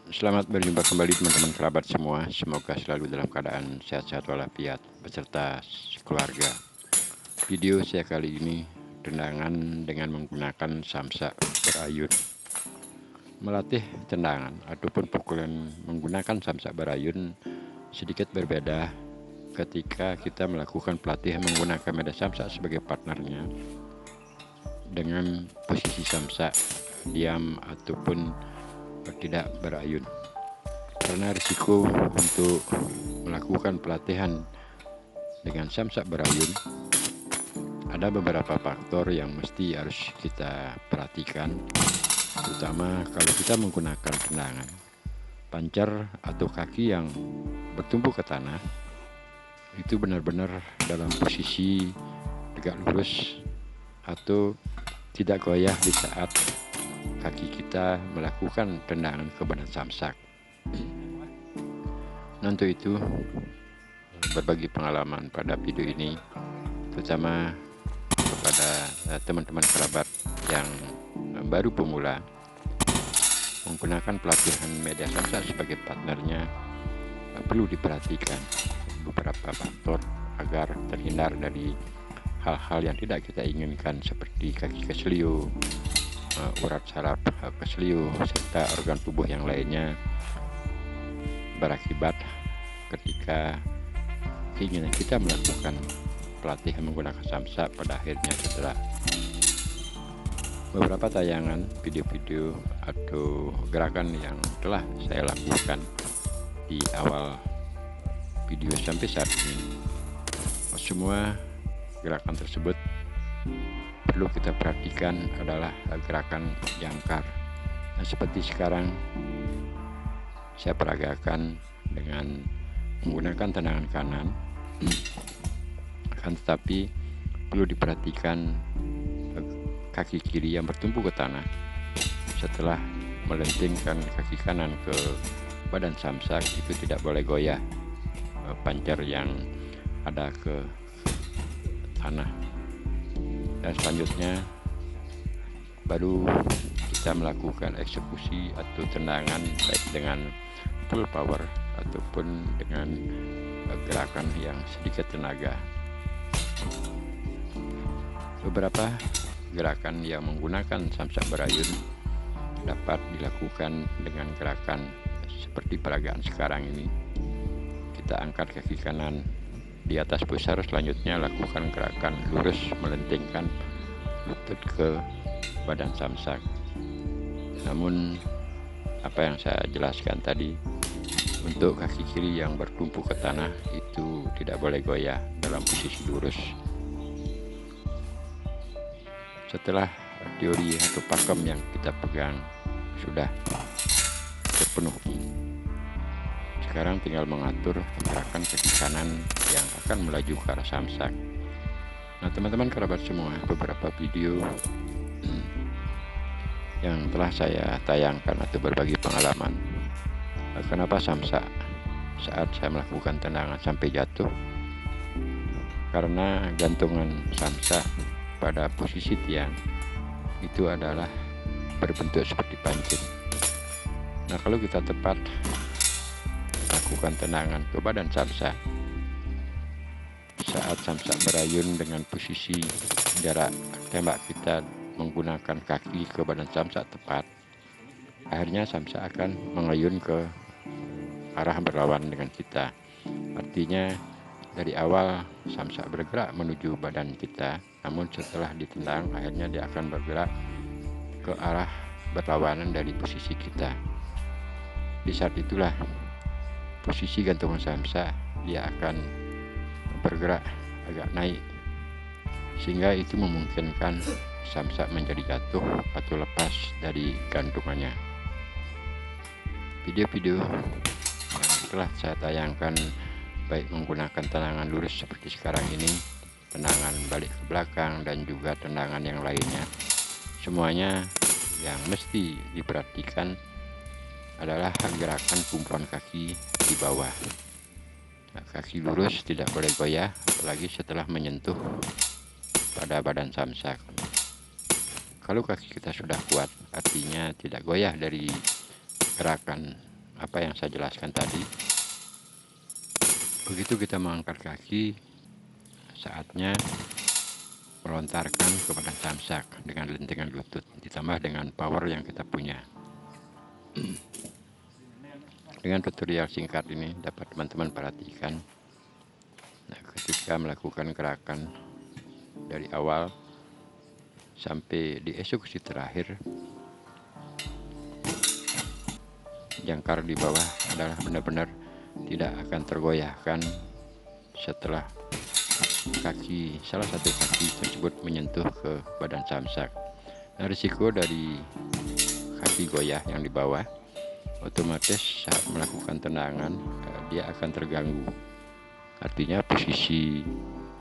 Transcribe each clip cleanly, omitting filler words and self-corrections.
Selamat berjumpa kembali teman-teman kerabat semua. Semoga selalu dalam keadaan sehat-sehat walafiat beserta keluarga. Video saya kali ini tendangan dengan menggunakan samsak berayun. Melatih tendangan ataupun pukulan menggunakan samsak berayun sedikit berbeda ketika kita melakukan pelatihan menggunakan media samsak sebagai partnernya dengan posisi samsak diam ataupun tidak berayun. Karena risiko untuk melakukan pelatihan dengan samsak berayun, ada beberapa faktor yang mesti harus kita perhatikan, terutama kalau kita menggunakan tendangan. Pancar atau kaki yang bertumpu ke tanah itu benar-benar dalam posisi tegak lurus atau tidak goyah di saat kaki kita melakukan tendangan ke badan samsak. Nah, untuk itu berbagi pengalaman pada video ini, terutama kepada teman-teman kerabat yang baru pemula menggunakan pelatihan media samsak sebagai partnernya, perlu diperhatikan beberapa faktor agar terhindar dari hal-hal yang tidak kita inginkan seperti kaki keselio, urat saraf keselio, serta organ tubuh yang lainnya berakibat ketika keinginan kita melakukan pelatihan menggunakan samsak pada akhirnya setelah beberapa tayangan video-video atau gerakan yang telah saya lakukan di awal video sampai saat ini, semua gerakan tersebut perlu kita perhatikan adalah gerakan jangkar. Nah, seperti sekarang saya peragakan dengan menggunakan tendangan kanan, akan tetapi perlu diperhatikan kaki kiri yang bertumpu ke tanah setelah melentingkan kaki kanan ke badan samsak itu tidak boleh goyah pancar yang ada ke tanah. Dan selanjutnya baru kita melakukan eksekusi atau tendangan baik dengan full power ataupun dengan gerakan yang sedikit tenaga. Beberapa gerakan yang menggunakan samsak berayun dapat dilakukan dengan gerakan seperti peragaan sekarang ini. Kita angkat kaki kanan di atas pusar, selanjutnya lakukan gerakan lurus melentingkan lutut ke badan samsak. Namun apa yang saya jelaskan tadi, untuk kaki kiri yang bertumpu ke tanah itu tidak boleh goyah dalam posisi lurus. Setelah teori atau pakem yang kita pegang sudah terpenuhi, sekarang tinggal mengatur gerakan kaki kanan yang akan melaju ke arah samsak. Nah, teman-teman kerabat semua, beberapa video yang telah saya tayangkan atau berbagi pengalaman kenapa samsak saat saya melakukan tendangan sampai jatuh, karena gantungan samsak pada posisi tiang itu adalah berbentuk seperti pancing. Nah, kalau kita tepat lakukan tendangan ke badan samsak saat samsak berayun dengan posisi jarak tembak kita menggunakan kaki ke badan samsak tepat, akhirnya samsak akan mengayun ke arah berlawan dengan kita. Artinya dari awal samsak bergerak menuju badan kita, namun setelah ditendang akhirnya dia akan bergerak ke arah berlawanan dari posisi kita. Di saat itulah posisi gantungan samsak dia akan bergerak agak naik, sehingga itu memungkinkan samsak menjadi jatuh atau lepas dari gantungannya. Video-video yang telah saya tayangkan baik menggunakan tendangan lurus seperti sekarang ini, tendangan balik ke belakang, dan juga tendangan yang lainnya, semuanya yang mesti diperhatikan adalah gerakan kumpulan kaki di bawah. Nah, kaki lurus tidak boleh goyah apalagi setelah menyentuh pada badan samsak. Kalau kaki kita sudah kuat, artinya tidak goyah dari gerakan apa yang saya jelaskan tadi. Begitu kita mengangkat kaki, saatnya melontarkan ke badan samsak dengan lentingan lutut, ditambah dengan power yang kita punya. Dengan tutorial singkat ini dapat teman-teman perhatikan. Nah, ketika melakukan gerakan dari awal sampai di eksekusi terakhir, jangkar di bawah adalah benar-benar tidak akan tergoyahkan setelah salah satu kaki tersebut menyentuh ke badan samsak. Nah, risiko dari kaki goyah yang di bawah, otomatis saat melakukan tendangan dia akan terganggu. Artinya posisi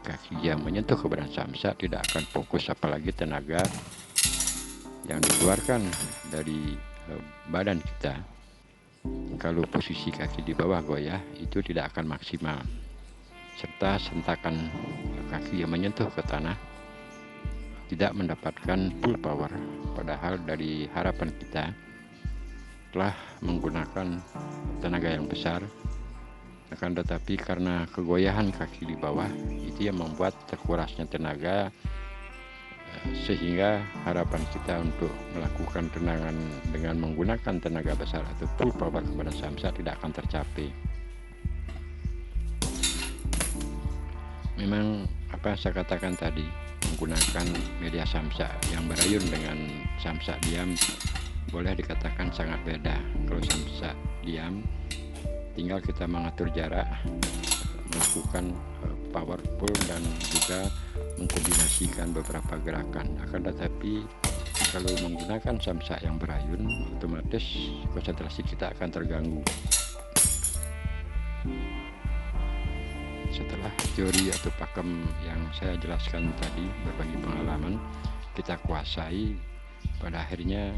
kaki yang menyentuh ke badan samsak tidak akan fokus, apalagi tenaga yang dikeluarkan dari badan kita. Kalau posisi kaki di bawah goyah itu tidak akan maksimal, serta sentakan kaki yang menyentuh ke tanah tidak mendapatkan full power. Padahal dari harapan kita telah menggunakan tenaga yang besar, akan tetapi karena kegoyahan kaki di bawah itu yang membuat terkurasnya tenaga, sehingga harapan kita untuk melakukan tendangan dengan menggunakan tenaga besar atau full power kepada samsak tidak akan tercapai. Memang apa yang saya katakan tadi, menggunakan media samsak yang berayun dengan samsak diam boleh dikatakan sangat beda. Kalau samsak diam tinggal kita mengatur jarak, melakukan powerful dan juga mengkombinasikan beberapa gerakan. Akan tetapi kalau menggunakan samsak yang berayun, otomatis konsentrasi kita akan terganggu. Setelah teori atau pakem yang saya jelaskan tadi, berbagi pengalaman kita kuasai, pada akhirnya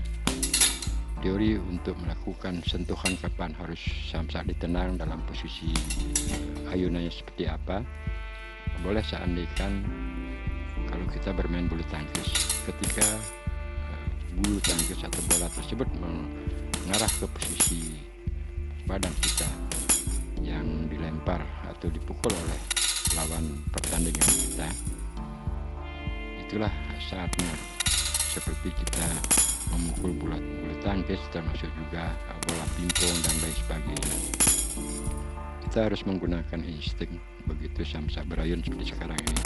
teori untuk melakukan sentuhan kapan harus samsak ditendang dalam posisi ayunannya seperti apa, boleh seandainya kalau kita bermain bulu tangkis, ketika bulu tangkis atau bola tersebut mengarah ke posisi badan kita yang dilempar atau dipukul oleh lawan pertandingan kita, itulah saatnya seperti kita memukul bulu tangkis, termasuk juga bola pingpong dan lain sebagainya. Kita harus menggunakan insting. Begitu samsak berayun seperti sekarang ini,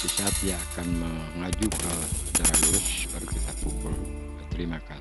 di saat dia akan mengaju ke darah lurus baru kita pukul. Terima kasih.